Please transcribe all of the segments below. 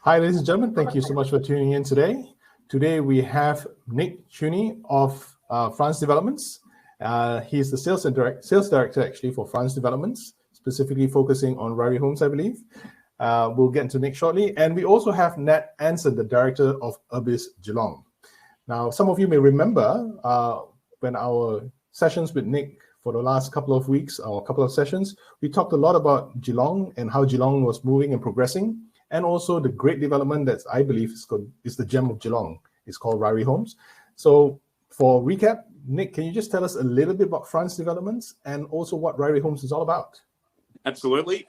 Hi, ladies and gentlemen. Thank you so much for tuning in today. Today we have Nic Cuni of France Developments. He's the sales director actually for France Developments, specifically focusing on Ryrie Homes, I believe. We'll get into Nic shortly. And we also have Nat Anson, the director of Urbis Geelong. Now, some of you may remember when our sessions with Nic for the last couple of weeks, or couple of sessions, we talked a lot about Geelong and how Geelong was moving and progressing, and also the great development that I believe is the gem of Geelong. It's called Ryrie Homes. So for recap, Nic, can you just tell us a little bit about France Developments and also what Ryrie Homes is all about? Absolutely.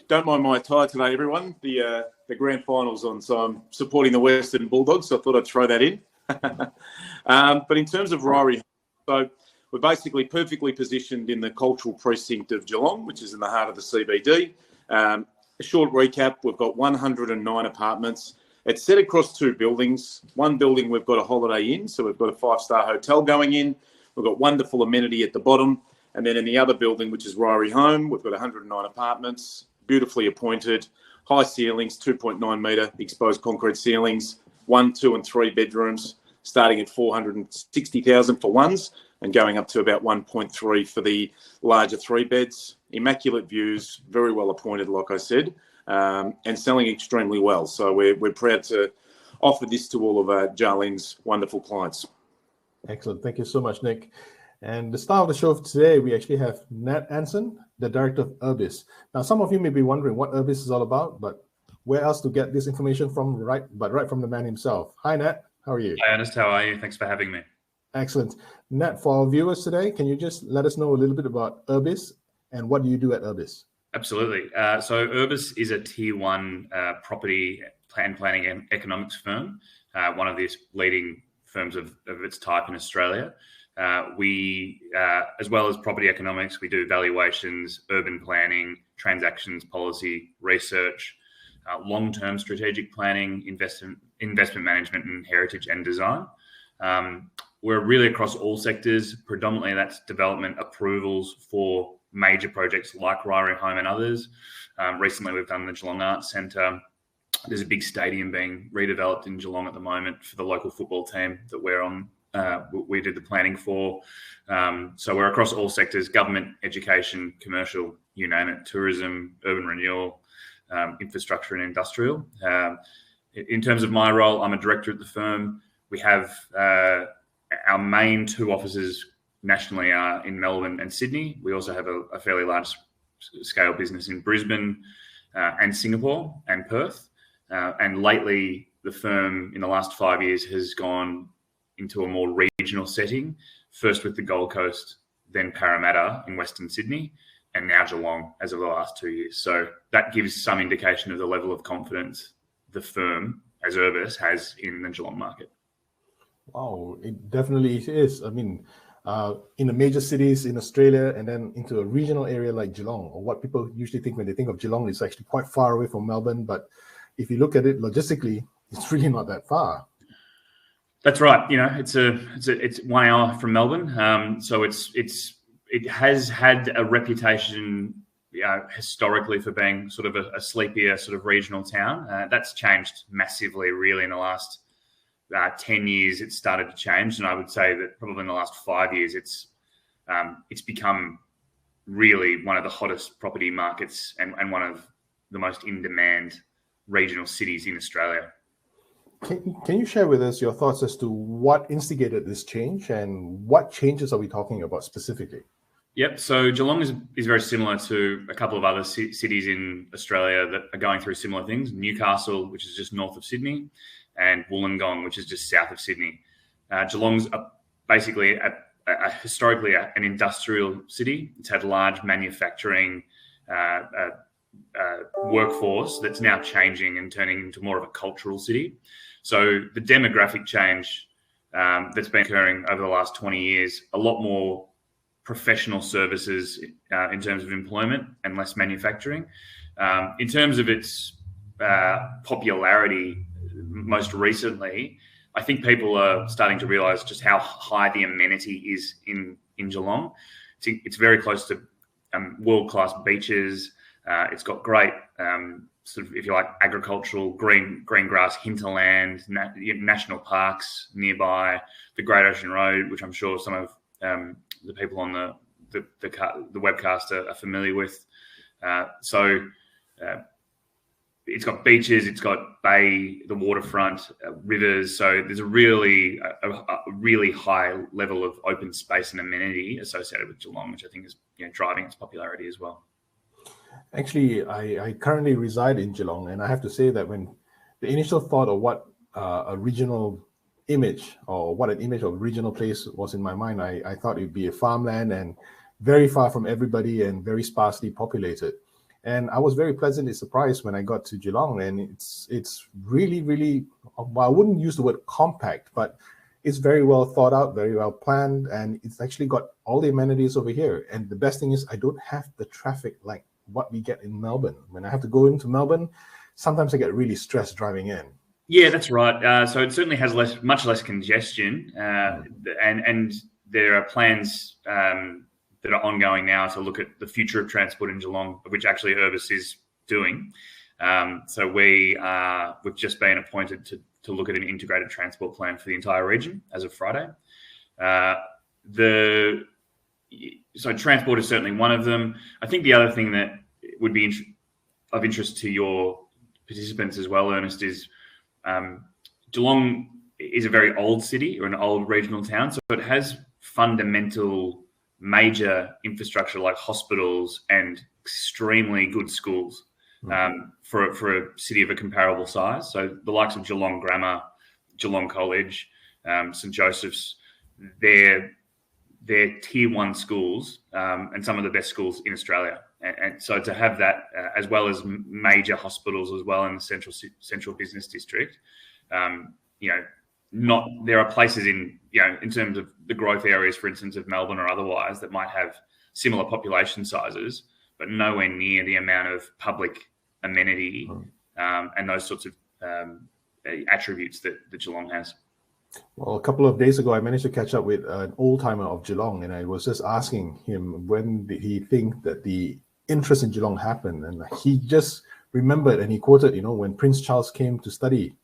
Don't mind my attire today, everyone. The grand final's on, so I'm supporting the Western Bulldogs, so I thought I'd throw that in. But in terms of Ryrie, so we're basically perfectly positioned in the cultural precinct of Geelong, which is in the heart of the CBD. A short recap, we've got 109 apartments. It's set across two buildings. One building, we've got a Holiday Inn, so we've got a 5-star hotel going in. We've got wonderful amenity at the bottom. And then in the other building, which is Ryrie Home, we've got 109 apartments, beautifully appointed, high ceilings, 2.9 metre exposed concrete ceilings, 1, 2 and 3 bedrooms, starting at 460,000 for ones and going up to about 1.3 for the larger 3 beds. Immaculate views, very well appointed, like I said, and selling extremely well. So we're proud to offer this to all of Jarlene's wonderful clients. Excellent. Thank you so much, Nic. And the star of the show today, we actually have Nat Anson, the director of Urbis. Now, some of you may be wondering what Urbis is all about, but where else to get this information from, right from the man himself. Hi, Nat. How are you? Hi, Ernest. How are you? Thanks for having me. Excellent. Nat, for our viewers today, can you just let us know a little bit about Urbis and what do you do at Urbis? Absolutely. So Urbis is a tier 1 property planning and economics firm, one of the leading firms of its type in Australia. We, as well as property economics, we do valuations, urban planning, transactions, policy, research, long-term strategic planning, investment management, and heritage and design. We're really across all sectors. Predominantly, that's development approvals for major projects like Ryrie Home and others. Recently, we've done the Geelong Arts Centre. There's a big stadium being redeveloped in Geelong at the moment for the local football team that we're on. We did the planning for. So we're across all sectors: government, education, commercial, you name it, tourism, urban renewal, infrastructure and industrial. In terms of my role, I'm a director at the firm. We have our main 2 offices nationally are in Melbourne and Sydney. We also have a fairly large scale business in Brisbane and Singapore and Perth. And lately, the firm in the last 5 years has gone into a more regional setting, first with the Gold Coast, then Parramatta in Western Sydney, and now Geelong as of the last 2 years. So that gives some indication of the level of confidence the firm, as Urbis, has in the Geelong market. Wow, it definitely is. I mean, in the major cities in Australia and then into a regional area like Geelong, or what people usually think when they think of Geelong is actually quite far away from Melbourne. But if you look at it logistically, it's really not that far. That's right. You know, it's 1 hour from Melbourne. So it has had a reputation, historically, for being sort of a sleepier sort of regional town. That's changed massively, really, in the last 10 years. It's started to change, and I would say that probably in the last 5 years, it's become really one of the hottest property markets and one of the most in-demand regional cities in Australia. Can you share with us your thoughts as to what instigated this change and what changes are we talking about specifically? Yep. So Geelong is very similar to a couple of other cities in Australia that are going through similar things. Newcastle, which is just north of Sydney, and Wollongong, which is just south of Sydney. Geelong's basically historically an industrial city. It's had large manufacturing workforce that's now changing and turning into more of a cultural city. So the demographic change that's been occurring over the last 20 years, a lot more professional services in terms of employment and less manufacturing. In terms of its popularity, most recently, I think people are starting to realise just how high the amenity is in Geelong. It's very close to world-class beaches. It's got great sort of, if you like, agricultural, green grass hinterland, national parks nearby, the Great Ocean Road, which I'm sure some of the people on the webcast are familiar with. So it's got beaches, it's got bay, the waterfront, rivers. So there's a really high level of open space and amenity associated with Geelong, which I think is driving its popularity as well. Actually, I currently reside in Geelong, and I have to say that when the initial thought of what a regional image or what an image of a regional place was in my mind, I thought it'd be a farmland and very far from everybody and very sparsely populated. And I was very pleasantly surprised when I got to Geelong, and it's really, really, well, I wouldn't use the word compact, but it's very well thought out, very well planned, and it's actually got all the amenities over here. And the best thing is I don't have the traffic like what we get in Melbourne. When I have to go into Melbourne, sometimes I get really stressed driving in. Yeah, that's right. So it certainly has much less congestion, and there are plans that are ongoing now to look at the future of transport in Geelong, which actually Urbis is doing. So we've just been appointed to look at an integrated transport plan for the entire region as of Friday. So transport is certainly one of them. I think the other thing that would be of interest to your participants as well, Ernest, is Geelong is a very old city or an old regional town, so it has fundamental major infrastructure like hospitals and extremely good schools for a city of a comparable size. So the likes of Geelong Grammar, Geelong College, St Joseph's, they're tier one schools and some of the best schools in Australia. And so to have that, as well as major hospitals as well in the central business district, there are places in terms of the growth areas, for instance, of Melbourne or otherwise, that might have similar population sizes, but nowhere near the amount of public amenity and those sorts of attributes that Geelong has. Well, a couple of days ago, I managed to catch up with an old-timer of Geelong, and I was just asking him when did he think that the interest in Geelong happened, and he just remembered, and he quoted, when Prince Charles came to study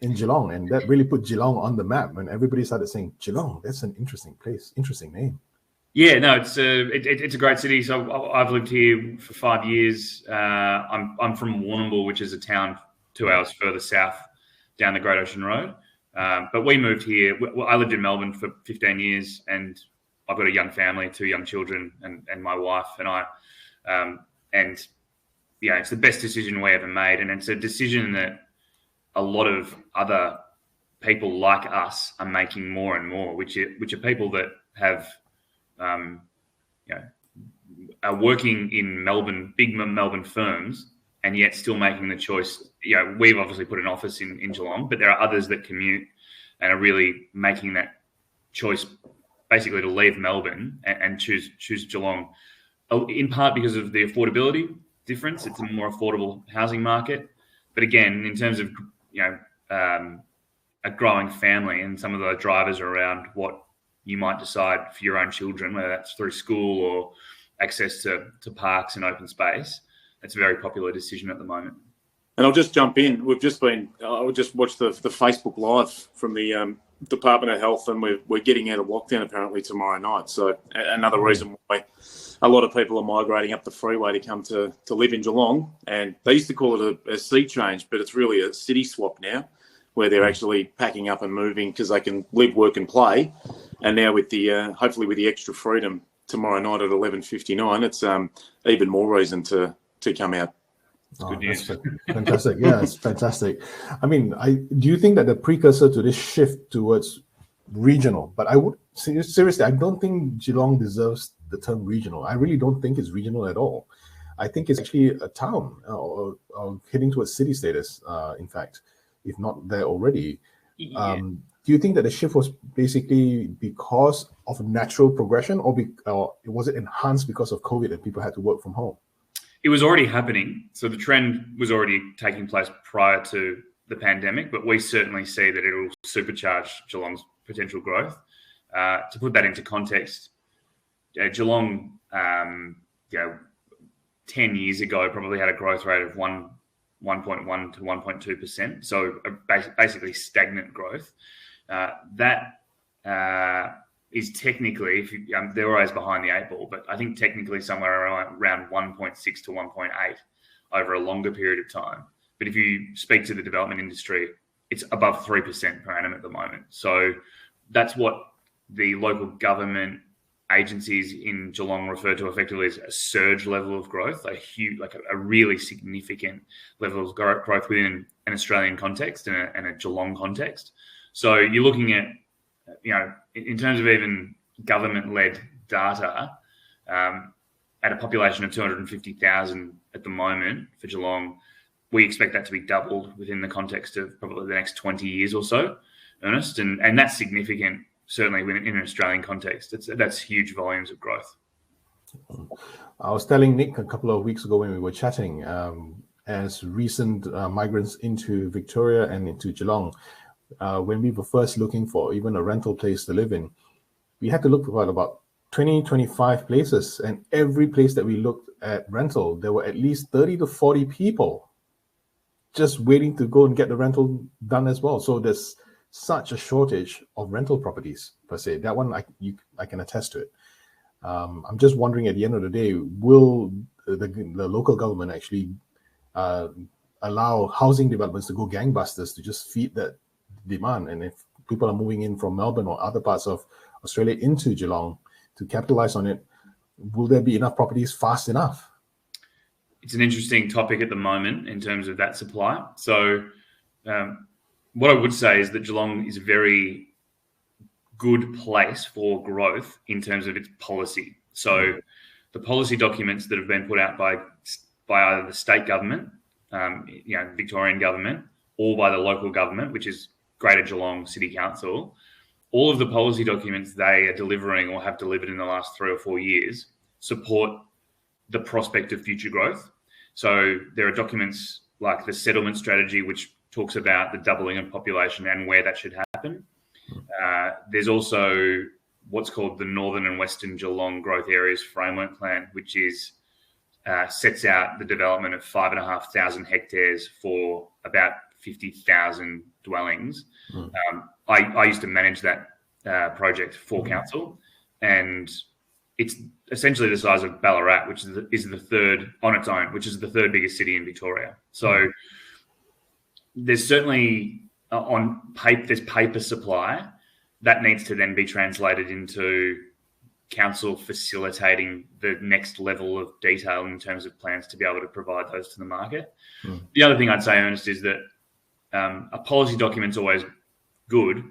in Geelong, and that really put Geelong on the map when everybody started saying, Geelong, that's an interesting place, interesting name. Yeah, no, it's a great city. So I've lived here for 5 years. I'm from Warrnambool, which is a town 2 hours further south down the Great Ocean Road. But we moved here. I lived in Melbourne for 15 years, and I've got a young family, 2 young children, and my wife and I. And it's the best decision we ever made, and it's a decision that a lot of other people like us are making more and more, which are people that have, are working in Melbourne, big Melbourne firms, and yet still making the choice. We've obviously put an office in Geelong, but there are others that commute and are really making that choice basically to leave Melbourne and choose Geelong, in part because of the affordability difference. It's a more affordable housing market. But again, in terms of a growing family and some of the drivers around what you might decide for your own children, whether that's through school or access to parks and open space, it's a very popular decision at the moment. And I'll just jump in. I just watched the Facebook Live from the Department of Health, and we're getting out of lockdown apparently tomorrow night. So another reason why a lot of people are migrating up the freeway to come to live in Geelong. And they used to call it a sea change, but it's really a city swap now, where they're actually packing up and moving because they can live, work and play. And now with the hopefully with the extra freedom tomorrow night at 11:59, it's even more reason to come out. Good news. Fantastic. Yeah, it's fantastic. I mean, do you think that the precursor to this shift towards regional, but I would seriously, I don't think Geelong deserves the term regional. I really don't think it's regional at all. I think it's actually a town or heading towards city status, in fact, if not there already. Yeah. Do you think that the shift was basically because of natural progression, or was it enhanced because of COVID and people had to work from home? It was already happening. So the trend was already taking place prior to the pandemic, but we certainly see that it will supercharge Geelong's potential growth. To put that into context, Geelong, 10 years ago, probably had a growth rate of 1 1.1 to 1.2%. So basically stagnant growth. That is technically, if you, they're always behind the eight ball, but I think technically somewhere around 1.6 to 1.8 over a longer period of time. But if you speak to the development industry, it's above 3% per annum at the moment. So that's what the local government agencies in Geelong refer to effectively as a surge level of growth, a huge, like a really significant level of growth within an Australian context and a Geelong context. So you're looking at, in terms of even government-led data, at a population of 250,000 at the moment for Geelong, we expect that to be doubled within the context of probably the next 20 years or so, Ernest, and that's significant. Certainly in an Australian context, that's huge volumes of growth. I was telling Nick a couple of weeks ago when we were chatting, as recent migrants into Victoria and into Geelong, when we were first looking for even a rental place to live in, we had to look for about 20, 25 places. And every place that we looked at rental, there were at least 30 to 40 people just waiting to go and get the rental done as well. So there's such a shortage of rental properties per se. That one I can attest to it. I'm just wondering, at the end of the day, will the local government actually allow housing developments to go gangbusters to just feed that demand? And if people are moving in from Melbourne or other parts of Australia into Geelong to capitalize on it, will there be enough properties fast enough? It's an interesting topic at the moment in terms of that supply. So what I would say is that Geelong is a very good place for growth in terms of its policy. So the policy documents that have been put out by either the state government, Victorian government, or by the local government, which is Greater Geelong City Council, all of the policy documents they are delivering or have delivered in the last 3 or 4 years support the prospect of future growth. So there are documents like the settlement strategy, which talks about the doubling of population and where that should happen. There's also what's called the Northern and Western Geelong Growth Areas Framework Plan, which is sets out the development of 5,500 hectares for about 50,000 dwellings. I used to manage that project for council, and it's essentially the size of Ballarat, which is the third on its own, which is the third biggest city in Victoria. So there's certainly there's paper supply that needs to then be translated into council facilitating the next level of detail in terms of plans to be able to provide those to the market. The other thing I'd say, Ernest, is that a policy document's always good,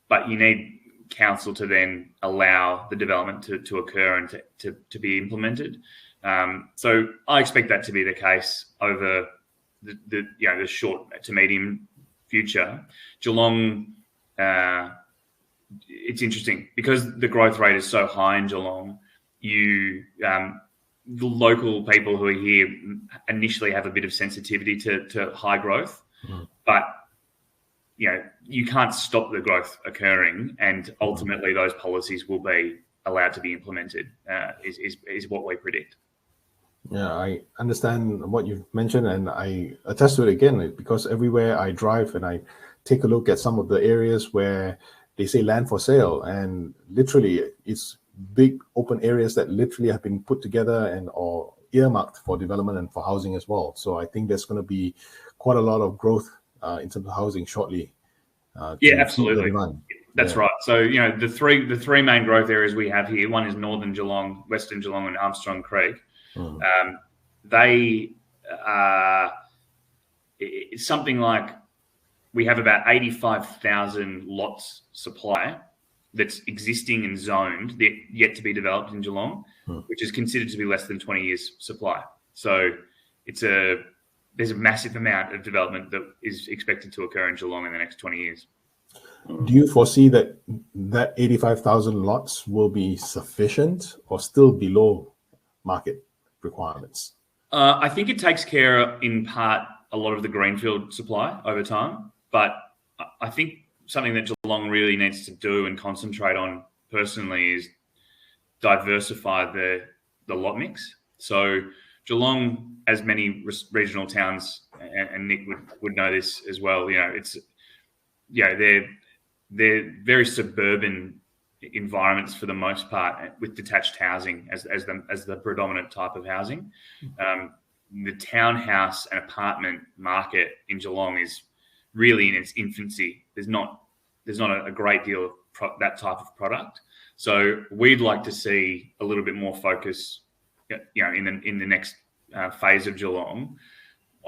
but you need council to then allow the development to occur and to be implemented. So I expect that to be the case over the short to medium future. Geelong, it's interesting because the growth rate is so high in Geelong. The local people who are here initially have a bit of sensitivity to high growth, but you can't stop the growth occurring, and ultimately those policies will be allowed to be implemented. Is what we predict. Yeah, I understand what you've mentioned, and I attest to it again, because everywhere I drive and I take a look at some of the areas where they say land for sale, and literally it's big open areas that literally have been put together and or earmarked for development and for housing as well. So I think there's going to be quite a lot of growth in terms of housing shortly. Yeah, absolutely. That's right. So the three main growth areas we have here. One is Northern Geelong, Western Geelong, and Armstrong Creek. It's something like we have about 85,000 lots supply that's existing and zoned, yet to be developed in Geelong, which is considered to be less than 20 years supply. So there's a massive amount of development that is expected to occur in Geelong in the next 20 years. Do you foresee that 85,000 lots will be sufficient or still below market requirements? I think it takes care in part a lot of the greenfield supply over time, but I think something that Geelong really needs to do and concentrate on personally is diversify the lot mix. So Geelong, as many regional towns, and Nick would know this as well. They're very suburban environments for the most part, with detached housing as the predominant type of housing. The townhouse and apartment market in Geelong is really in its infancy. There's not a great deal of that type of product. So we'd like to see a little bit more focus, in the next phase of Geelong.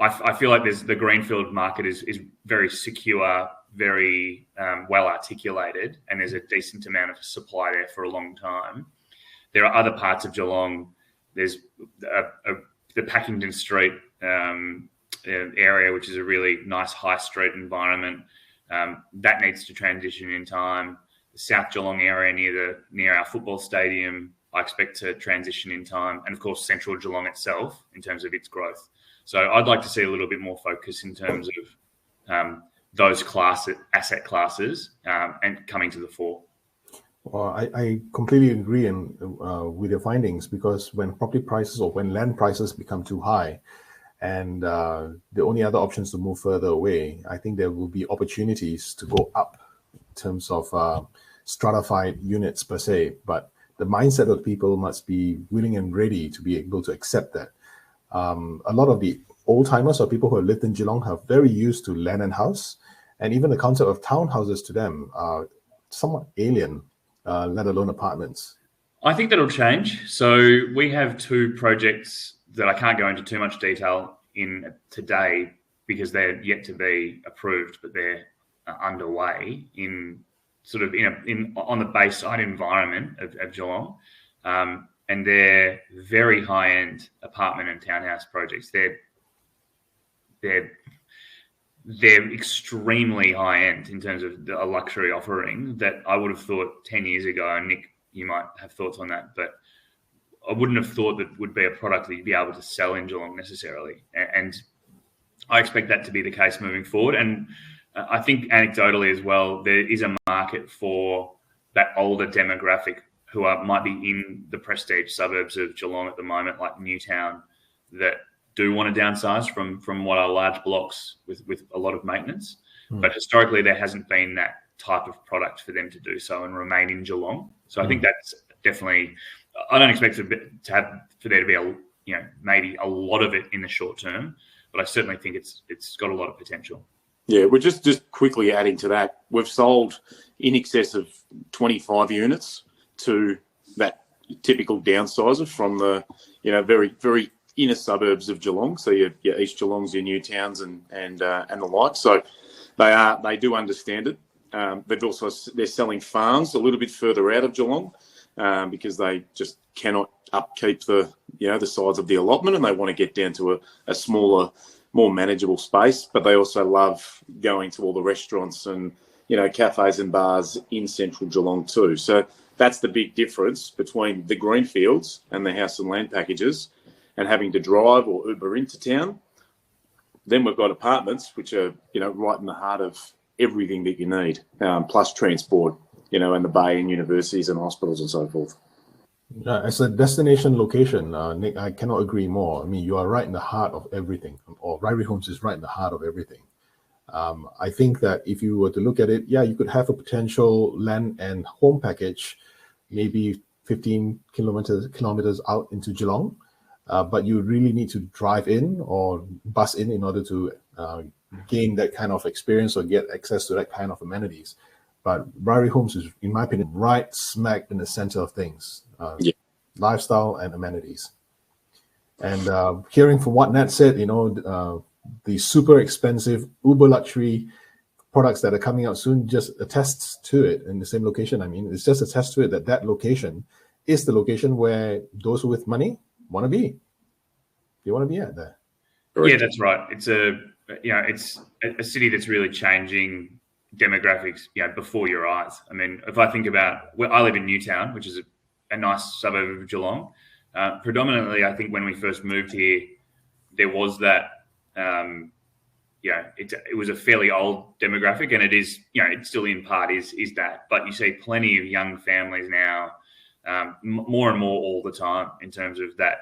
I feel like the greenfield market is very secure, very well articulated, and there's a decent amount of supply there for a long time. There are other parts of Geelong. There's the Packington Street area, which is a really nice high street environment. That needs to transition in time. The South Geelong area near our football stadium, I expect to transition in time. And of course, Central Geelong itself in terms of its growth. So I'd like to see a little bit more focus in terms of those asset classes and coming to the fore. Well, I completely agree with your findings, because when property prices or when land prices become too high and the only other options to move further away, I think there will be opportunities to go up in terms of stratified units per se. But the mindset of people must be willing and ready to be able to accept that. A lot of the old timers or people who have lived in Geelong are very used to land and house, and even the concept of townhouses to them are somewhat alien, let alone apartments. I think that'll change. So we have two projects that I can't go into too much detail in today because they're yet to be approved, but they're underway on the Bayside environment of Geelong. And they're very high-end apartment and townhouse projects. They're extremely high-end in terms of a luxury offering that I would have thought 10 years ago, and Nick, you might have thoughts on that, but I wouldn't have thought that would be a product that you'd be able to sell in Geelong necessarily. And I expect that to be the case moving forward. And I think anecdotally as well, there is a market for that older demographic who might be in the prestige suburbs of Geelong at the moment, like Newtown, that do want to downsize from what are large blocks with a lot of maintenance. But historically, there hasn't been that type of product for them to do so and remain in Geelong. So I think that's definitely, I don't expect for there to be maybe a lot of it in the short term, but I certainly think it's got a lot of potential. Yeah, we're just quickly adding to that. We've sold in excess of 25 units to that typical downsizer from the very, very inner suburbs of Geelong. So your East Geelongs, your Newtowns, and the like. So they do understand it. They're selling farms a little bit further out of Geelong because they just cannot upkeep the size of the allotment, and they want to get down to a smaller, more manageable space. But they also love going to all the restaurants and cafes and bars in central Geelong too. So that's the big difference between the greenfields and the house and land packages, and having to drive or Uber into town. Then we've got apartments, which are right in the heart of everything that you need, plus transport, and the bay and universities and hospitals and so forth. As a destination location, Nick, I cannot agree more. I mean, you are right in the heart of everything, or Ryrie Homes is right in the heart of everything. I think that if you were to look at it, you could have a potential land and home package, maybe 15 kilometers out into Geelong, but you really need to drive in or bus in order to gain that kind of experience or get access to that kind of amenities. But Ryrie Homes is, in my opinion, right smack in the center of things, lifestyle and amenities. And hearing from what Nat said, the super expensive uber luxury products that are coming out soon just attests to it in the same location. I mean, it's just attests to it that location is the location where those with money want to be. They want to be at there. Yeah, that's right. It's it's a city that's really changing demographics, before your eyes. I mean, if I think about I live in Newtown, which is a nice suburb of Geelong. Predominantly, I think when we first moved here, there was that. It was a fairly old demographic, and it is, it's still in part is that. But you see plenty of young families now, more and more all the time in terms of that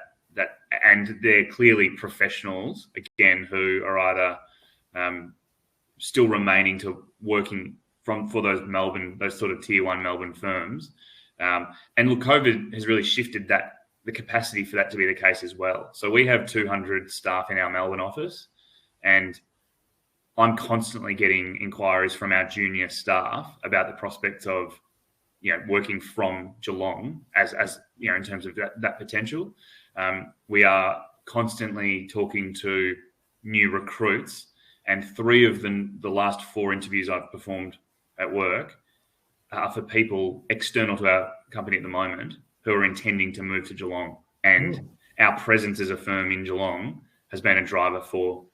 and they're clearly professionals again who are either still remaining to working for those sort of tier one Melbourne firms. And look, COVID has really shifted the capacity for that to be the case as well. So we have 200 staff in our Melbourne office, and I'm constantly getting inquiries from our junior staff about the prospects of, working from Geelong as in terms of that potential. We are constantly talking to new recruits, and 3 of the last 4 interviews I've performed at work are for people external to our company at the moment who are intending to move to Geelong. And our presence as a firm in Geelong has been a driver for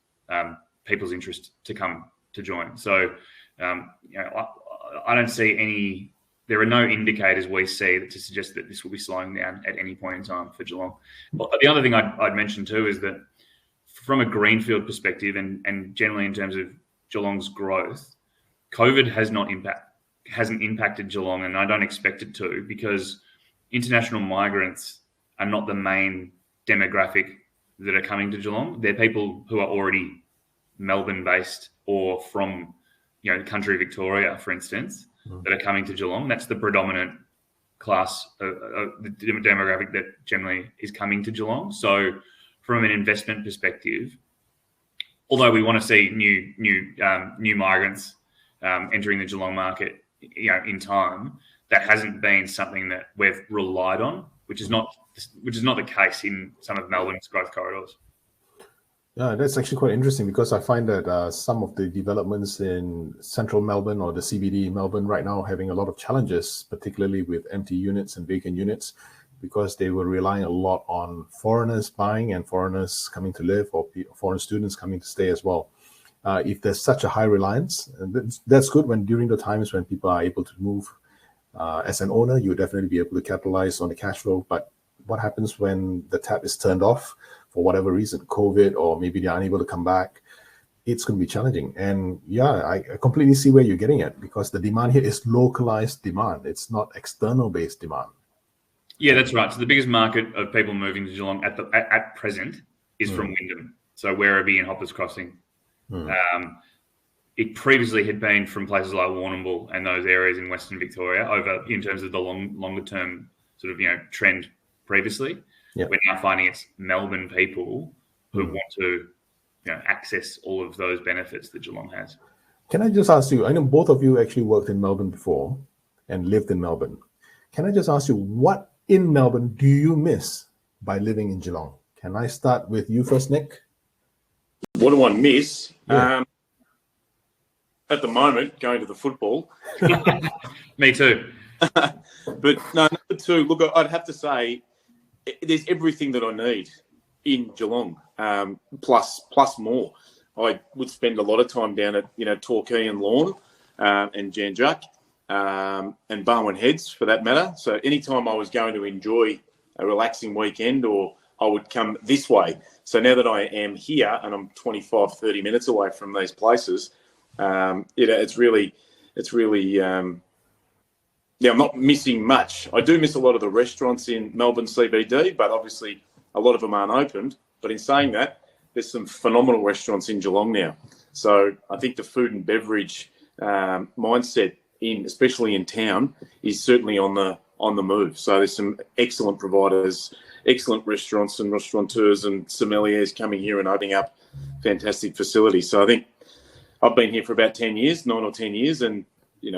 people's interest to come to join. So, I don't see there are no indicators we see to suggest that this will be slowing down at any point in time for Geelong. But the other thing I'd mention too is that from a greenfield perspective and generally in terms of Geelong's growth, COVID hasn't impacted Geelong, and I don't expect it to, because international migrants are not the main demographic that are coming to Geelong. They're people who are already Melbourne-based or from, the country of Victoria, for instance, that are coming to Geelong. That's the predominant class of the demographic that generally is coming to Geelong. So from an investment perspective, although we want to see new migrants entering the Geelong market, in time, that hasn't been something that we've relied on, which is not the case in some of Melbourne's growth corridors. Yeah, that's actually quite interesting, because I find that some of the developments in central Melbourne or the CBD in Melbourne right now are having a lot of challenges, particularly with empty units and vacant units, because they were relying a lot on foreigners buying and foreigners coming to live, or foreign students coming to stay as well. If there's such a high reliance, and that's good during the times when people are able to move. As an owner, you'll definitely be able to capitalize on the cash flow. But what happens when the tap is turned off for whatever reason, COVID, or maybe they're unable to come back? It's going to be challenging. And yeah, I completely see where you're getting at, because the demand here is localized demand. It's not external based demand. Yeah, that's right. So the biggest market of people moving to Geelong at present is from Wyndham. So Werribee and Hoppers Crossing. It previously had been from places like Warrnambool and those areas in Western Victoria over in terms of the longer term sort of trend previously. Yep. We're now finding it's Melbourne people who want to access all of those benefits that Geelong has. Can I just ask you, I know both of you actually worked in Melbourne before and lived in Melbourne. Can I just ask you, what in Melbourne do you miss by living in Geelong? Can I start with you first, Nic? What do I miss? Yeah. At the moment, going to the football. Me too. But no, number 2, look, I'd have to say there's everything that I need in Geelong, plus more. I would spend a lot of time down at Torquay and Lorne and Janjuk and Barwon Heads for that matter. So anytime I was going to enjoy a relaxing weekend, or I would come this way. So now that I am here and I'm 25, 30 minutes away from these places, it's really, I'm not missing much. I do miss a lot of the restaurants in Melbourne CBD, but obviously a lot of them aren't opened. But in saying that, there's some phenomenal restaurants in Geelong now. So I think the food and beverage mindset, especially in town, is certainly on the move. So there's some excellent providers, excellent restaurants and restaurateurs and sommeliers coming here and opening up fantastic facilities. So I think I've been here for about 9 or 10 years, and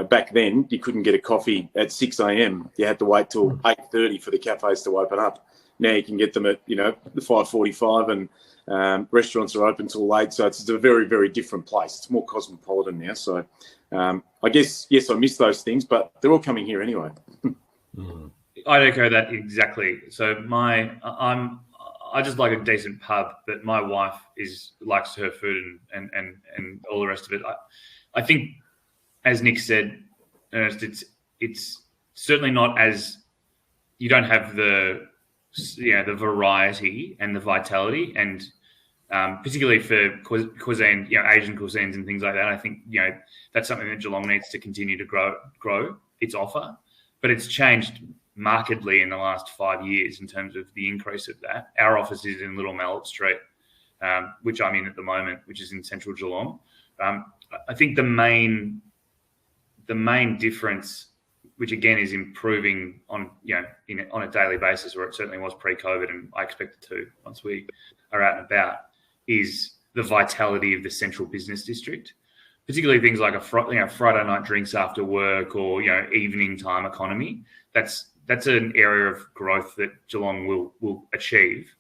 back then you couldn't get a coffee at 6 a.m. You had to wait till 8:30 for the cafes to open up. Now you can get them at 5:45, and restaurants are open till late. So it's a very, very different place. It's more cosmopolitan now. So I guess yes, I miss those things, but they're all coming here anyway. I'd echo that exactly. So I just like a decent pub, but my wife likes her food and all the rest of it. I think, as Nic said, Ernest, it's certainly not as, you don't have the variety and the vitality, and particularly for cuisine, Asian cuisines and things like that. I think that's something that Geelong needs to continue to grow its offer, but it's changed markedly in the last 5 years in terms of the increase of that. Our office is in Little Mallet Street, which I'm in at the moment, which is in central Geelong. I think the main difference, which again is improving on on a daily basis, where it certainly was pre-COVID, and I expect it to once we are out and about, is the vitality of the central business district, particularly things like a Friday night drinks after work, or evening time economy. That's an area of growth that Geelong will achieve.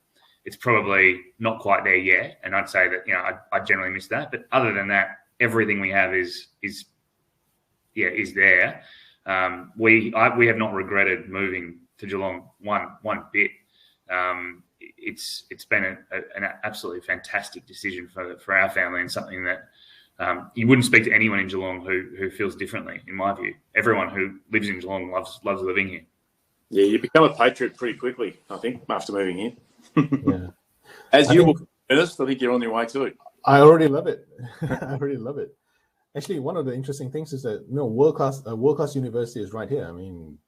It's probably not quite there yet, and I'd say that I generally miss that. But other than that, everything we have is there. We have not regretted moving to Geelong one bit. It's been an absolutely fantastic decision for our family, and something that you wouldn't speak to anyone in Geelong who feels differently. In my view, everyone who lives in Geelong loves living here. Yeah, you become a patriot pretty quickly, I think, after moving here. Yeah. As you will, Ernest, I think you're on your way too. I already love it. I already love it. Actually, one of the interesting things is that world class university is right here. I mean,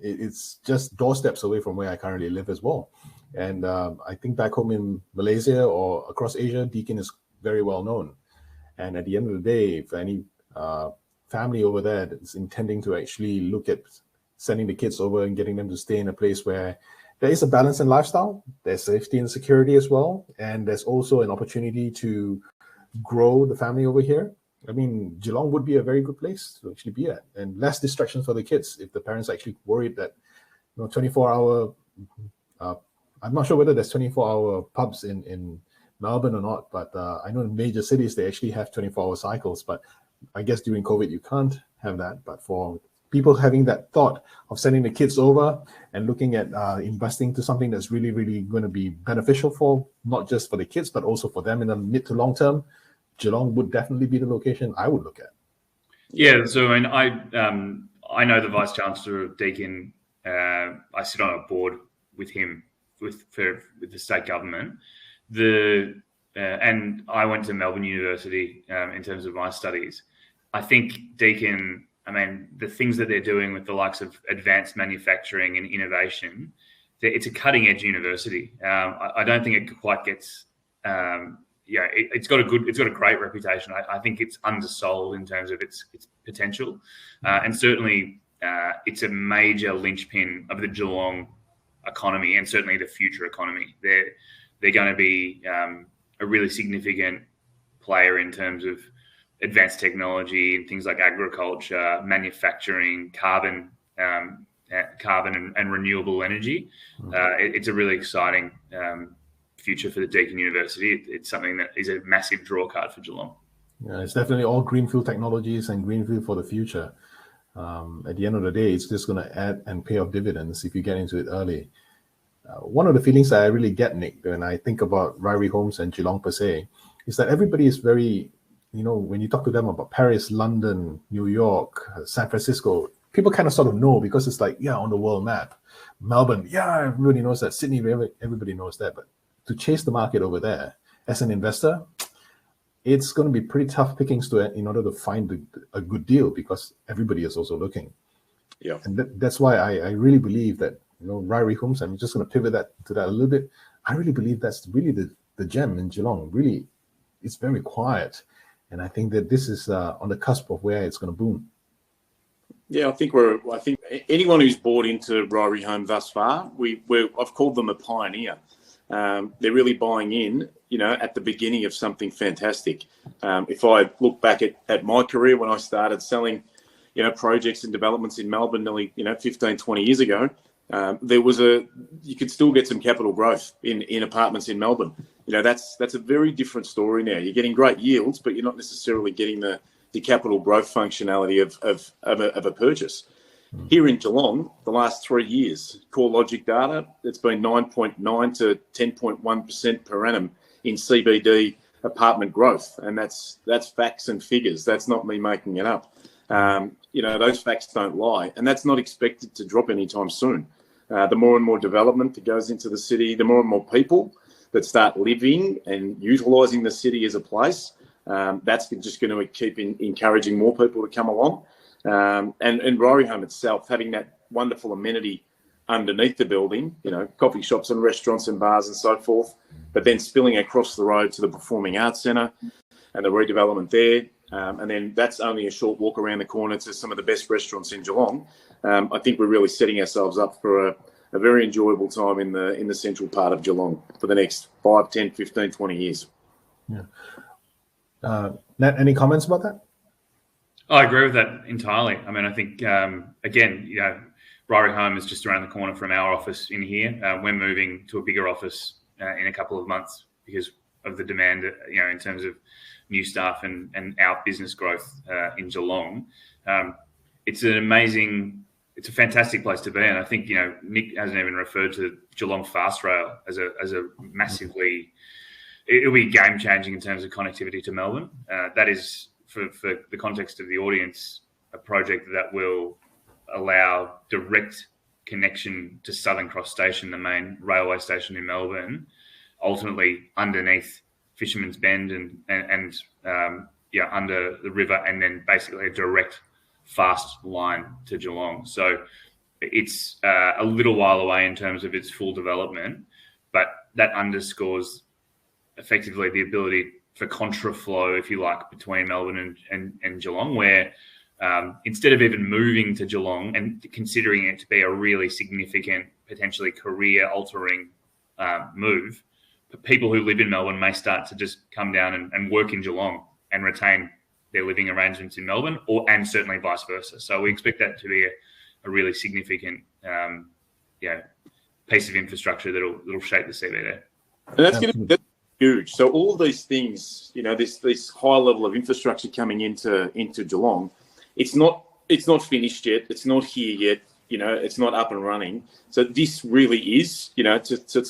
it's just doorsteps away from where I currently live as well. And I think back home in Malaysia or across Asia, Deakin is very well known. And at the end of the day, if any family over there that's intending to actually look at sending the kids over and getting them to stay in a place where there is a balance in lifestyle, there's safety and security as well, and there's also an opportunity to grow the family over here. I mean, Geelong would be a very good place to actually be at, and less distractions for the kids if the parents are actually worried that 24-hour. I'm not sure whether there's 24-hour pubs in Melbourne or not, but I know in major cities they actually have 24-hour cycles. But I guess during COVID you can't have that. But for people having that thought of sending the kids over and looking at investing to something that's really, really going to be beneficial for not just for the kids, but also for them in the mid to long term, Geelong would definitely be the location I would look at. Yeah, so I know the Vice Chancellor of Deakin. I sit on a board with him with the state government. And I went to Melbourne University in terms of my studies. I think Deakin, the things that they're doing with the likes of advanced manufacturing and innovation, it's a cutting edge university. I don't think it quite gets. It's got a great reputation. I think it's undersold in terms of its potential, and certainly it's a major linchpin of the Geelong economy, and certainly the future economy. They're going to be a really significant player in terms of advanced technology and things like agriculture, manufacturing, carbon and renewable energy. It's a really exciting future for the Deakin University. It's something that is a massive draw card for Geelong. Yeah, it's definitely all greenfield technologies and greenfield for the future. At the end of the day, it's just going to add and pay off dividends if you get into it early. One of the feelings that I really get, Nick, when I think about Ryrie Homes and Geelong per se, is that everybody is very, when you talk to them about Paris, London, New York, San Francisco, people kind of sort of know because it's like, on the world map. Melbourne, everybody knows that. Sydney, everybody knows that. But to chase the market over there as an investor, it's going to be pretty tough pickings in order to find a good deal, because everybody is also looking. Yeah, and that's why I really believe that Ryrie Homes. I'm just going to pivot to that a little bit. I really believe that's really the gem in Geelong. Really, it's very quiet, and I think that this is on the cusp of where it's going to boom. Yeah, I think anyone who's bought into Ryrie Home thus far, I've called them a pioneer. They're really buying in, at the beginning of something fantastic. If I look back at my career when I started selling, projects and developments in Melbourne nearly, 15, 20 years ago, you could still get some capital growth in apartments in Melbourne. That's a very different story now. You're getting great yields, but you're not necessarily getting the capital growth functionality of a purchase. Here in Geelong, the last 3 years, CoreLogic data, it's been 9.9 to 10.1% per annum in CBD apartment growth, and that's facts and figures. That's not me making it up. Those facts don't lie, and that's not expected to drop anytime soon. The more and more development that goes into the city, the more and more people that start living and utilising the city as a place, that's just going to keep encouraging more people to come along. And Ryrie Home itself, having that wonderful amenity underneath the building, coffee shops and restaurants and bars and so forth, but then spilling across the road to the Performing Arts Centre and the redevelopment there. And then that's only a short walk around the corner to some of the best restaurants in Geelong. I think we're really setting ourselves up for a very enjoyable time in the central part of Geelong for the next 5, 10, 15, 20 years. Yeah. Nat, any comments about that? I agree with that entirely. I mean, I think, again, Ryrie Home is just around the corner from our office in here. We're moving to a bigger office in a couple of months because of the demand, in terms of new staff and our business growth in Geelong. It's a fantastic place to be. And I think, Nic hasn't even referred to Geelong Fast Rail as a massively, it'll be game changing in terms of connectivity to Melbourne. That is, for the context of the audience, a project that will allow direct connection to Southern Cross Station, the main railway station in Melbourne, ultimately underneath Fisherman's Bend and under the river, and then basically a direct fast line to Geelong. So it's a little while away in terms of its full development, but that underscores effectively the ability for contraflow, if you like, between Melbourne and Geelong, where instead of even moving to Geelong and considering it to be a really significant, potentially career-altering move, people who live in Melbourne may start to just come down and work in Geelong and retain their living arrangements in Melbourne, and certainly vice versa. So we expect that to be a really significant piece of infrastructure that'll shape the CBD. And that's going to be huge. So all these things, this high level of infrastructure coming into Geelong, it's not finished yet. It's not here yet. It's not up and running. So this really is, to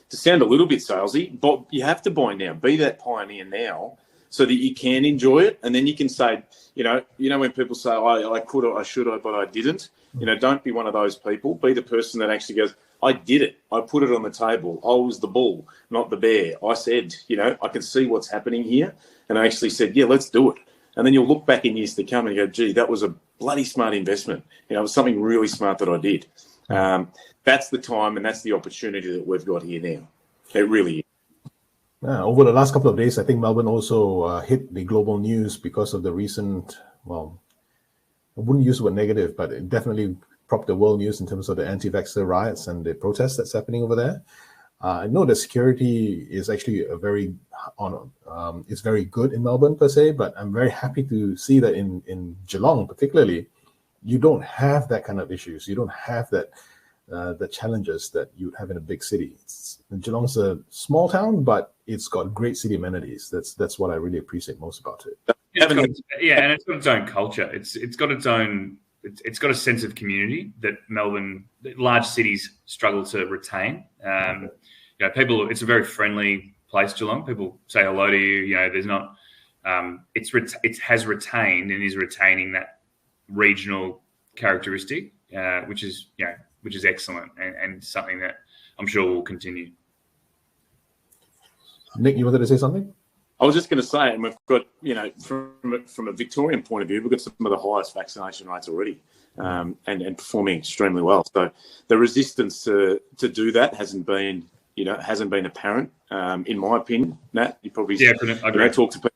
sound a little bit salesy, but you have to buy now. Be that pioneer now, so that you can enjoy it, and then you can say, when people say, I could, or I should, but I didn't. Don't be one of those people. Be the person that actually goes, I did it. I put it on the table. I was the bull, not the bear. I said, I can see what's happening here, and I actually said, yeah, let's do it. And then you'll look back in years to come and go, gee, that was a bloody smart investment. It was something really smart that I did. That's the time and that's the opportunity that we've got here now. It really is. Over the last couple of days, I think Melbourne also hit the global news because of the recent, I wouldn't use the word negative, but it definitely propped the world news in terms of the anti-vaxxer riots and the protests that's happening over there. I know the security is actually it's very good in Melbourne per se, but I'm very happy to see that in Geelong particularly, you don't have that kind of issues. You don't have that the challenges that you'd have in a big city. Geelong's a small town, but it's got great city amenities. That's what I really appreciate most about it. And it's got its own culture. It's got its own. It's got a sense of community that large cities struggle to retain. People. It's a very friendly place, Geelong. People say hello to you. There's not. It has retained and is retaining that regional characteristic, which is excellent and something that I'm sure will continue. Nic, you wanted to say something? I was just going to say, and we've got, from a Victorian point of view, we've got some of the highest vaccination rates already, and performing extremely well. So the resistance to do that hasn't been apparent, in my opinion. Nat, you probably talk to people.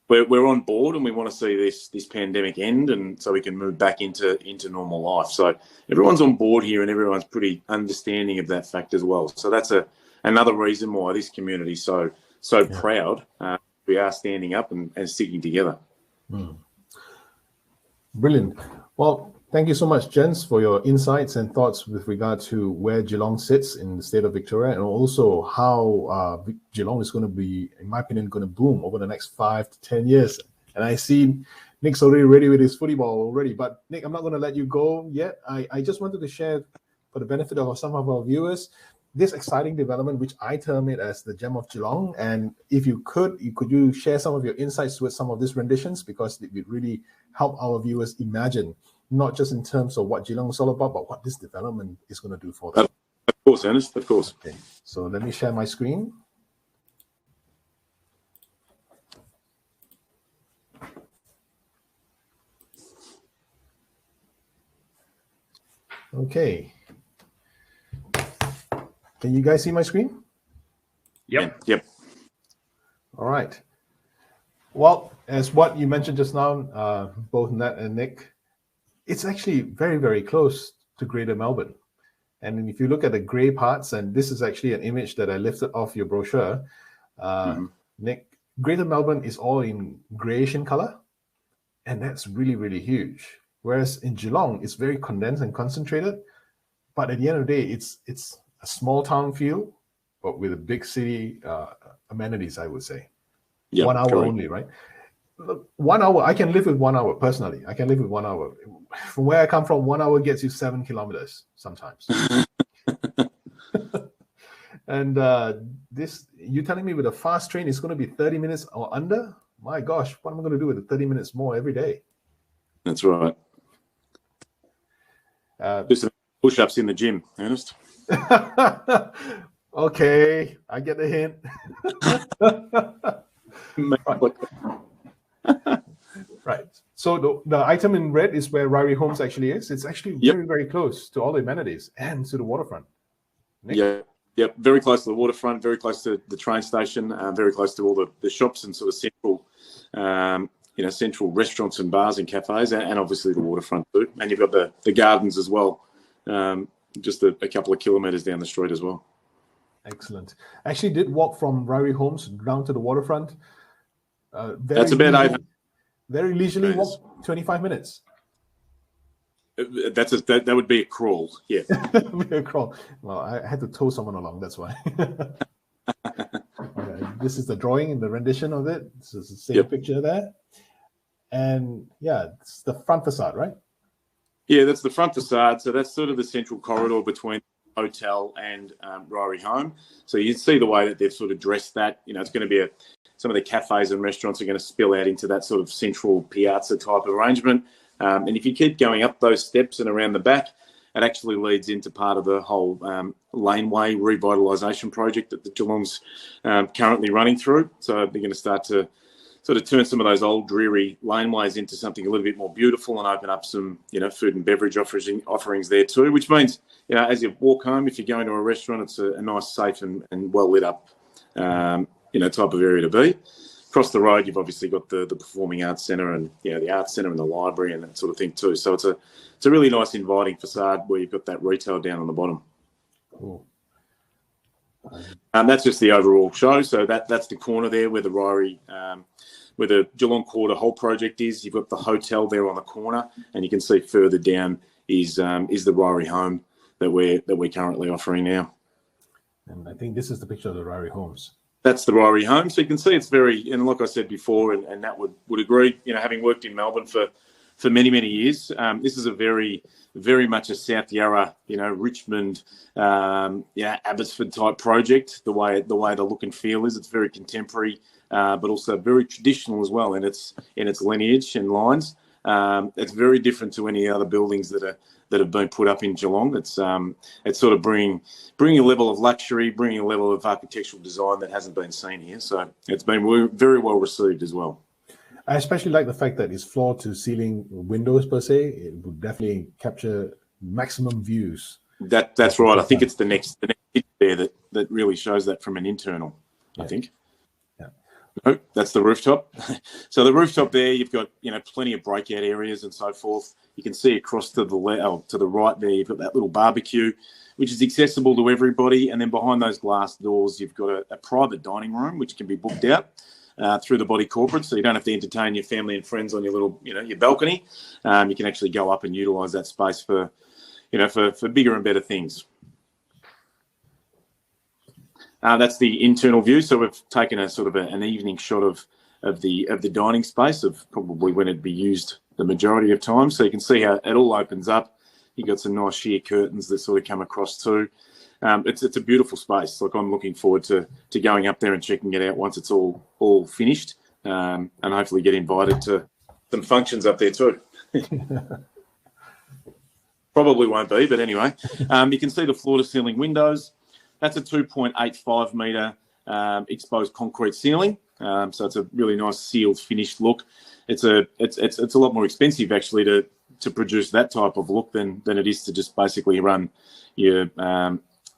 We're on board, and we want to see this pandemic end, and so we can move back into normal life. So everyone's on board here, and everyone's pretty understanding of that fact as well. So that's another reason why this community is so proud. We are standing up and sticking together. Brilliant. Well, thank you so much, gents, for your insights and thoughts with regard to where Geelong sits in the state of Victoria, and also how Geelong is going to be, in my opinion, going to boom over the next 5 to 10 years. And I see Nic's already ready with his footy ball already. But Nic, I'm not going to let you go yet. I just wanted to share, for the benefit of some of our viewers, this exciting development, which I term it as the gem of Geelong. And if you could you share some of your insights with some of these renditions, because it would really help our viewers imagine, not just in terms of what Geelong is all about, but what this development is going to do for them. Of course, Ernest, of course. Okay, so let me share my screen. Okay, Can you guys see my screen? Yep. Yep. All right. Well, as what you mentioned just now, both Nat and Nick, it's actually very, very close to Greater Melbourne. And if you look at the grey parts, and this is actually an image that I lifted off your brochure, Nick, Greater Melbourne is all in greyish in color, and that's really, really huge. Whereas in Geelong, it's very condensed and concentrated, but at the end of the day, it's a small town feel, but with a big city amenities, I would say. Yep, 1 hour correct. only, right? Look, 1 hour, I can live with 1 hour personally. I can live with 1 hour. From where I come from, 1 hour gets you 7 kilometers sometimes. And this, you telling me with a fast train it's going to be 30 minutes or under? My gosh, what am I going to do with the 30 minutes more every day? That's right. Do some push-ups in the gym, Ernest. Okay, I get the hint. Right. So the item in red is where Ryrie Homes actually is. It's actually very, very close to all the amenities and to the waterfront. Nick? Yep. Very close to the waterfront, very close to the train station, very close to all the shops and sort of central, central restaurants and bars and cafes, and obviously the waterfront too. And you've got the gardens as well, just a couple of kilometres down the street as well. Excellent. I actually did walk from Ryrie Homes down to the waterfront. That's about 800. Very leisurely walk, 25 minutes. That would be a crawl, yeah. A crawl. Well, I had to tow someone along, that's why. This is the drawing and the rendition of it. This is the same picture there. And yeah, it's the front facade, right? Yeah, that's the front facade. So that's sort of the central corridor between hotel and Ryrie Home. So you can see the way that they've sort of dressed that. It's going to be some of the cafes and restaurants are going to spill out into that sort of central piazza type arrangement. And if you keep going up those steps and around the back, it actually leads into part of the whole laneway revitalisation project that the Geelong's currently running through. So they're going to start to sort of turn some of those old dreary laneways into something a little bit more beautiful and open up some, food and beverage offerings there too, which means, as you walk home, if you're going to a restaurant, it's a nice, safe and well lit up, type of area to be. Across the road, you've obviously got the Performing Arts Centre and the Arts Centre and the library and that sort of thing too. So it's a really nice, inviting facade where you've got that retail down on the bottom. Cool. That's just the overall show. So that's the corner there where the Ryrie, where the Geelong Quarter whole project is. You've got the hotel there on the corner, and you can see further down is the Ryrie Home that we're currently offering now. And I think this is the picture of the Ryrie Homes. That's the Ryrie Home. So you can see it's very, and like I said before, and that would agree, having worked in Melbourne for many, many years, this is a very, very much a South Yarra, Richmond, Abbotsford type project, the way the look and feel is. It's very contemporary, but also very traditional as well in its lineage and lines. It's very different to any other buildings that have been put up in Geelong. It's sort of bringing a level of luxury, bringing a level of architectural design that hasn't been seen here. So it's been very well received as well. I especially like the fact that it's floor to ceiling windows per se. It would definitely capture maximum views. That's right. I think it's the next picture there that really shows that from an internal, I think. No, that's the rooftop. So the rooftop there, you've got plenty of breakout areas and so forth. You can see across to the right there, you've got that little barbecue, which is accessible to everybody. And then behind those glass doors, you've got a private dining room, which can be booked out through the body corporate, so you don't have to entertain your family and friends on your little, your balcony. You can actually go up and utilise that space for bigger and better things. That's the internal view. So we've taken a sort of an evening shot of the dining space of probably when it'd be used the majority of time. So you can see how it all opens up. You've got some nice sheer curtains that sort of come across too. It's a beautiful space. Like I'm looking forward to going up there and checking it out once it's all finished, and hopefully get invited to some functions up there too. Probably won't be, but anyway. You can see the floor-to-ceiling windows. That's a 2.85 metre exposed concrete ceiling. So it's a really nice sealed, finished look. It's a lot more expensive actually to produce that type of look than it is to just basically run your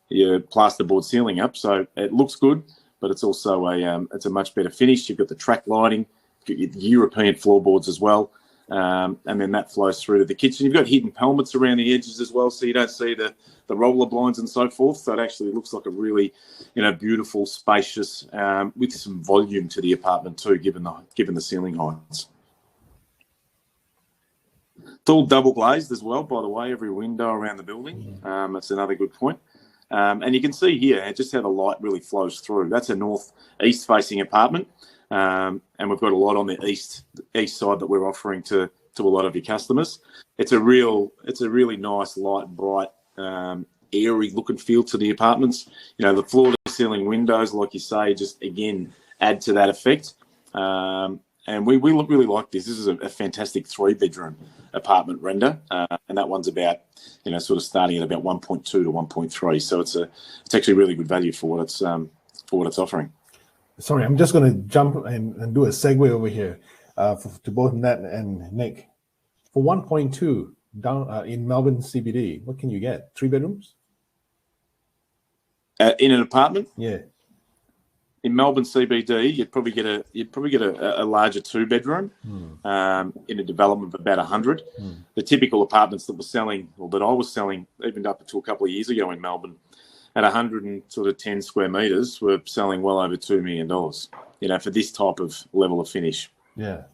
your plasterboard ceiling up. So it looks good, but it's also a much better finish. You've got the track lighting, you've got your European floorboards as well. And then that flows through to the kitchen. You've got hidden pelmets around the edges as well, so you don't see the roller blinds and so forth. So it actually looks like a really, beautiful, spacious, with some volume to the apartment too, given the ceiling heights. It's all double glazed as well, by the way, every window around the building. That's another good point. And you can see here just how the light really flows through. That's a north-east facing apartment. And we've got a lot on the east side that we're offering to a lot of your customers. It's a really nice, light, bright, airy look and feel to the apartments. The floor-to-ceiling windows, like you say, just again add to that effect. And we really like this. This is a fantastic 3-bedroom apartment render, and that one's about sort of starting at about 1.2 to 1.3. So it's actually really good value for what it's offering. Sorry, I'm just going to jump and do a segue over here to both Nat and Nick. For 1.2 down in Melbourne CBD, what can you get? 3 bedrooms? In an apartment? Yeah. In Melbourne CBD, you'd probably get a larger 2-bedroom in a development of about 100. The typical apartments that we're selling, or that I was selling, even up until a couple of years ago in Melbourne, at 110 square metres, we're selling well over $2 million, for this type of level of finish. Yeah.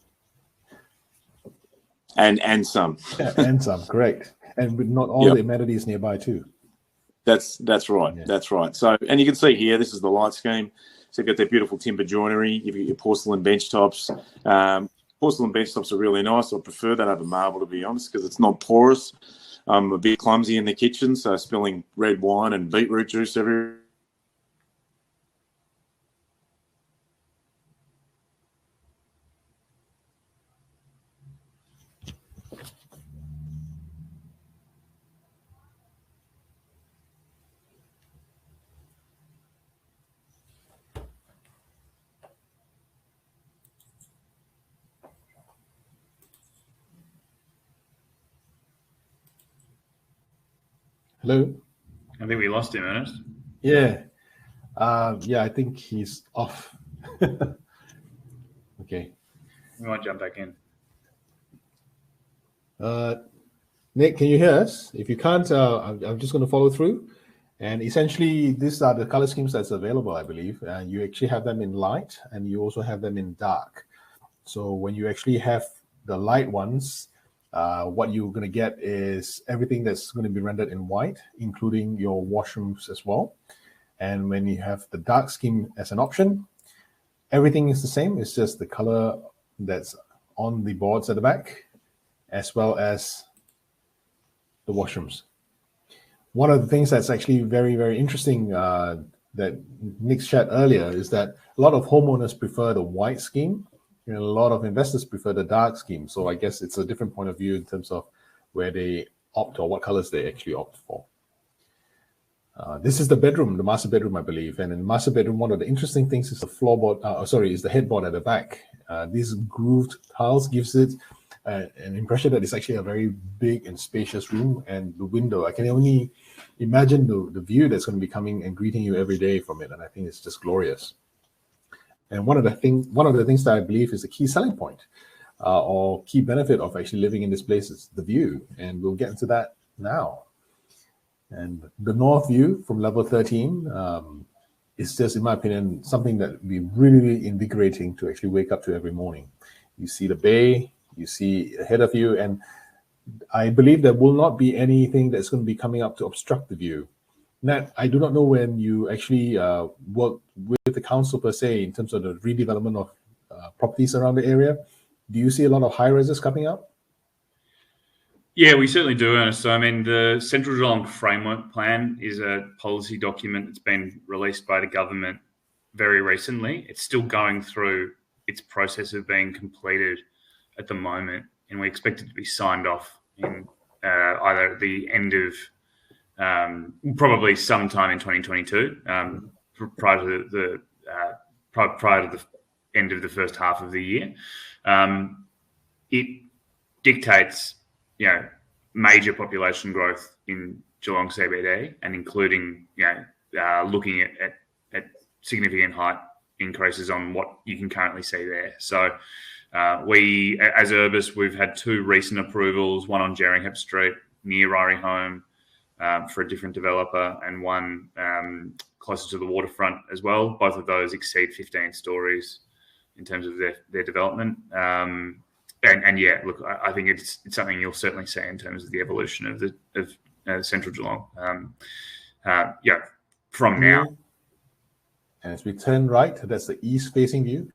And some. Yeah, and some, correct. And with not all the amenities nearby too. That's right. Yeah. That's right. So, and you can see here, this is the light scheme. So you've got that beautiful timber joinery. You've got your porcelain bench tops. Porcelain bench tops are really nice. I prefer that over marble, to be honest, because it's not porous. I'm a bit clumsy in the kitchen, so spilling red wine and beetroot juice everywhere. Hello? I think we lost him, Ernest. Yeah. I think he's off. Okay. We might jump back in. Nick, can you hear us? If you can't, I'm just going to follow through. And essentially, these are the color schemes that's available, I believe. And you actually have them in light, and you also have them in dark. So when you actually have the light ones, what you're going to get is everything that's going to be rendered in white, including your washrooms as well. And when you have the dark scheme as an option, everything is the same. It's just the color that's on the boards at the back, as well as the washrooms. One of the things that's actually very, very interesting that Nick shared earlier is that a lot of homeowners prefer the white scheme. A lot of investors prefer the dark scheme. So I guess it's a different point of view in terms of where they opt or what colors they actually opt for. This is the bedroom, the master bedroom, I believe. And in the master bedroom, one of the interesting things is the floorboard, is the headboard at the back. These grooved tiles gives it an impression that it's actually a very big and spacious room. And the window, I can only imagine the view that's going to be coming and greeting you every day from it. And I think it's just glorious. And one of the things that I believe is a key selling point or key benefit of actually living in this place is the view. And we'll get into that now. And the north view from level 13 is just, in my opinion, something that would be really, really invigorating to actually wake up to every morning. You see the bay, you see ahead of you, and I believe there will not be anything that's going to be coming up to obstruct the view. Nat, I do not know when you actually work with the council per se in terms of the redevelopment of properties around the area. Do you see a lot of high-rises coming up? Yeah, we certainly do, Ernest. So, I mean, the Central Geelong Framework Plan is a policy document that's been released by the government very recently. It's still going through its process of being completed at the moment, and we expect it to be signed off in either at the end of probably sometime in 2022, prior to the end of the first half of the year. It dictates, major population growth in Geelong CBD, and including looking at significant height increases on what you can currently see there. So we, as Urbis, we've had 2 recent approvals, one on Jerringham Street near Ryrie Home for a different developer, and one closer to the waterfront as well. Both of those exceed 15 stories in terms of their development. And yeah, look, I think it's something you'll certainly see in terms of the evolution of Central Geelong. From now. And as we turn right, that's the east-facing view.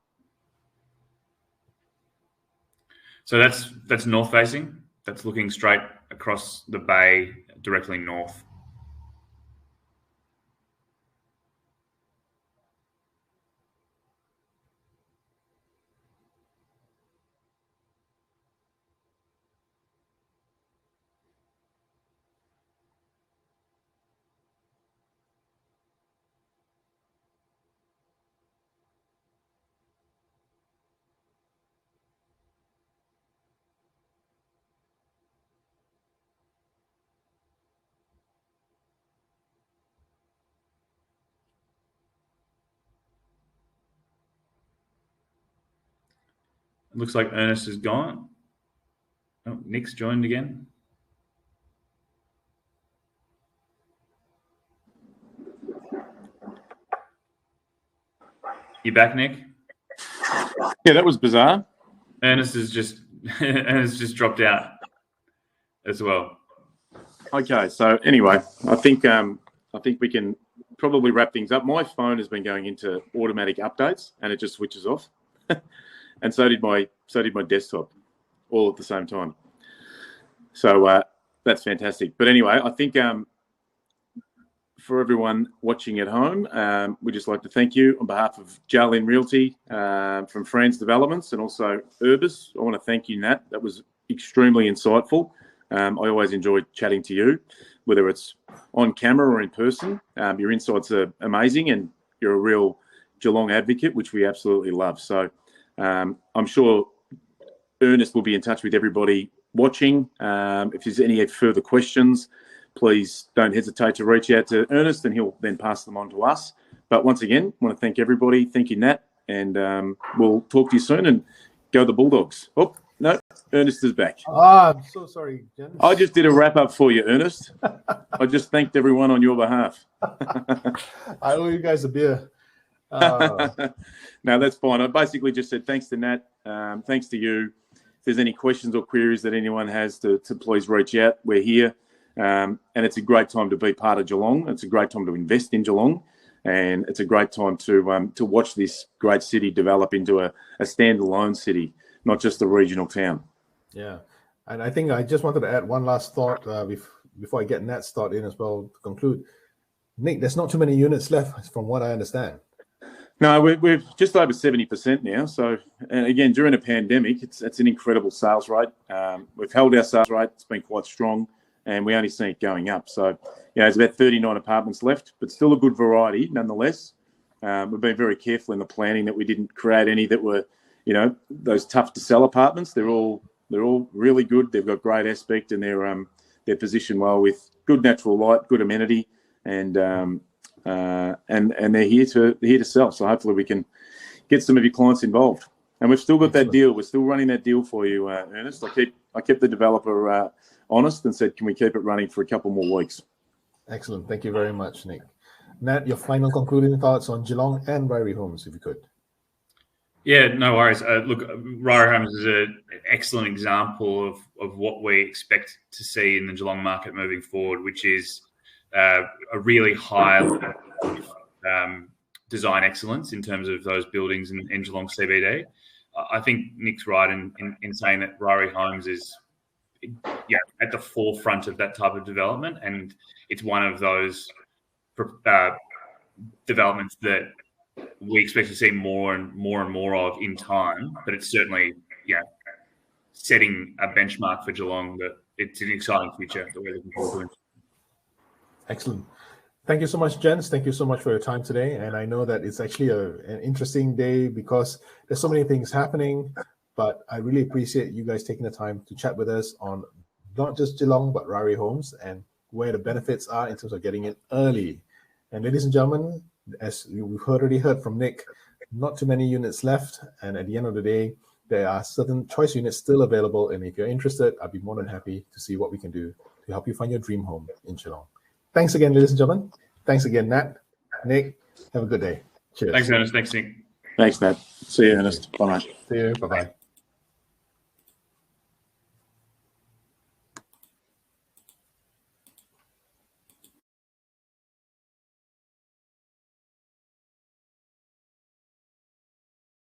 So that's north-facing. That's looking straight across the bay, directly north. It looks like Ernest is gone. Oh, Nic's joined again. You back, Nic? Yeah, that was bizarre. Ernest has just dropped out as well. Okay, so anyway, I think we can probably wrap things up. My phone has been going into automatic updates, and it just switches off, and so did my desktop, all at the same time. So that's fantastic. But anyway, I think for everyone watching at home, we'd just like to thank you on behalf of Jalen Realty from Franz Developments, and also Urbis. I want to thank you, Nat. That was extremely insightful. I always enjoy chatting to you, whether it's on camera or in person. Your insights are amazing, and you're a real Geelong advocate, which we absolutely love. So I'm sure Ernest will be in touch with everybody watching. If there's any further questions, please don't hesitate to reach out to Ernest, and he'll then pass them on to us. But once again, I want to thank everybody. Thank you, Nat, and we'll talk to you soon, and go the Bulldogs. Oh, no, Ernest is back. I'm so sorry, Jen. I just did a wrap-up for you, Ernest. I just thanked everyone on your behalf. I owe you guys a beer. No, that's fine. I basically just said thanks to Nat, thanks to you. If there's any questions or queries that anyone has, to please reach out. We're here. And it's a great time to be part of Geelong. It's a great time to invest in Geelong. And it's a great time to watch this great city develop into a standalone city, not just a regional town. Yeah. And I think I just wanted to add one last thought before I get Nat's thought in as well to conclude. Nic, there's not too many units left from what I understand. No, we're just over 70% now. So, and again, during a pandemic, it's an incredible sales rate. We've held our sales rate. It's been quite strong, and we only see it going up. So, there's about 39 apartments left, but still a good variety nonetheless. We've been very careful in the planning that we didn't create any that were, those tough to sell apartments. They're all really good. They've got great aspect, and they're positioned well with good natural light, good amenity, and they're here to sell. So hopefully we can get some of your clients involved. And we've still got that deal. We're still running that deal for you, Ernest. I kept the developer honest and said, can we keep it running for a couple more weeks? Excellent. Thank you very much, Nic. Nat, your final concluding thoughts on Geelong and Ryrie Homes, if you could. Yeah, no worries. Look, Ryrie Homes is an excellent example of what we expect to see in the Geelong market moving forward, which is a really high level of design excellence in terms of those buildings in Geelong CBD. I think Nic's right in saying that Ryrie Homes is at the forefront of that type of development, and it's one of those developments that we expect to see more and more of in time. But it's certainly setting a benchmark for Geelong that it's an exciting future that we're looking forward to. Excellent. Thank you so much, gents. Thank you so much for your time today. And I know that it's actually an interesting day because there's so many things happening, but I really appreciate you guys taking the time to chat with us on not just Geelong, but Ryrie Homes. And where the benefits are in terms of getting in early. And ladies and gentlemen, as we've already heard from Nic, not too many units left. And at the end of the day, there are certain choice units still available. And if you're interested, I'd be more than happy to see what we can do to help you find your dream home in Geelong. Thanks again, ladies and gentlemen. Thanks again, Nat. Nic, have a good day. Cheers. Thanks, Ernest. Thanks, Nic. Thanks, Nat. See you, Ernest. Bye, mate. See you. Bye-bye.